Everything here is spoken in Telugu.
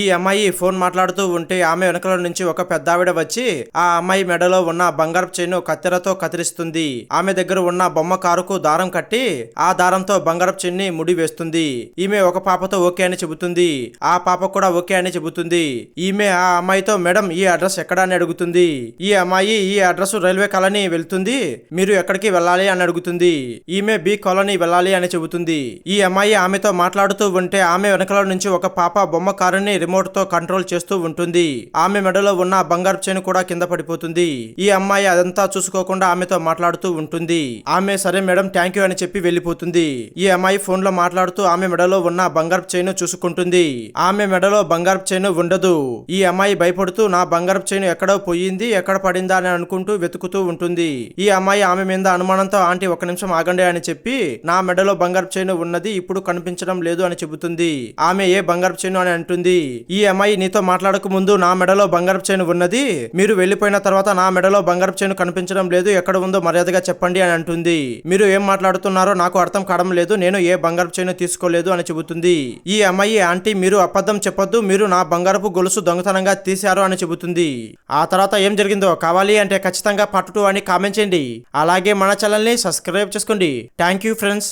ఈ అమ్మాయి ఫోన్ మాట్లాడుతూ ఉంటే ఆమె వెనకల నుంచి ఒక పెద్దావిడ వచ్చి ఆ అమ్మాయి మెడలో ఉన్న బంగారపు చైన్ కత్తెరతో కత్తిరిస్తుంది. ఆమె దగ్గర ఉన్న బొమ్మ కారుకు దారం కట్టి ఆ దారంతో బంగారపు చైన్ ని ముడి వేస్తుంది. ఈమె ఒక పాపతో ఓకే అని చెబుతుంది. ఆ పాప కూడా ఓకే అని చెబుతుంది. ఈమె ఆ అమ్మాయితో మేడం ఈ అడ్రస్ ఎక్కడ అని అడుగుతుంది. ఈ అమ్మాయి ఈ అడ్రస్ రైల్వే కాలనీ వెళ్తుంది, మీరు ఎక్కడికి వెళ్ళాలి అని అడుగుతుంది. ఈమె బి కాలనీ వెళ్ళాలి అని చెబుతుంది. ఈ అమ్మాయి ఆమెతో మాట్లాడుతూ ఉంటే ఆమె వెనకల నుంచి ఒక పాప బొమ్మ కారుని రిమోట్ తో కంట్రోల్ చేస్తూ ఉంటుంది. ఆమె మెడలో ఉన్న బంగారు చైన్ కూడా కింద పడిపోతుంది. ఈ అమ్మాయి అదంతా చూసుకోకుండా ఆమెతో మాట్లాడుతూ ఉంటుంది. ఆమె సరే మేడం థ్యాంక్ యూ అని చెప్పి వెళ్ళిపోతుంది. ఈ అమ్మాయి ఫోన్ లో మాట్లాడుతూ ఆమె మెడలో ఉన్న బంగారు చైన్ చూసుకుంటుంది. ఆమె మెడలో బంగారు చైన్ ఉండదు. ఈ అమ్మాయి భయపడుతూ నా బంగారు చైన్ ఎక్కడో పోయింది, ఎక్కడ పడిందా అని అనుకుంటూ వెతుకుతూ ఉంటుంది. ఈ అమ్మాయి ఆమె మీద అనుమానంతో ఆంటీ ఒక నిమిషం ఆగండి అని చెప్పి నా మెడలో బంగారు చైన్ ఉన్నది, ఇప్పుడు కనిపించడం లేదు అని చెబుతుంది. ఆమె ఏ బంగారు చైన్ అని అంటుంది. ఈ అమ్మాయి నీతో మాట్లాడక ముందు నా మెడలో బంగారపు చైన్ ఉన్నది, మీరు వెళ్లిపోయిన తర్వాత నా మెడలో బంగారపు చైన్ కనిపించడం లేదు, ఎక్కడ ఉందో మర్యాదగా చెప్పండి అని అంటుంది. మీరు ఏం మాట్లాడుతున్నారో నాకు అర్థం కావడం లేదు, నేను ఏ బంగారపు చైన్ తీసుకోలేదు అని చెబుతుంది. ఈ అమ్మాయి ఆంటీ మీరు అబద్ధం చెప్పొద్దు, మీరు నా బంగారపు గొలుసు దొంగతనంగా తీశారు అని చెబుతుంది. ఆ తర్వాత ఏం జరిగిందో కావాలి అంటే ఖచ్చితంగా పార్ట్ 2 అని కామెంట్ చేయండి. అలాగే మన ఛానల్ ని సబ్స్క్రైబ్ చేసుకోండి. Thank you friends.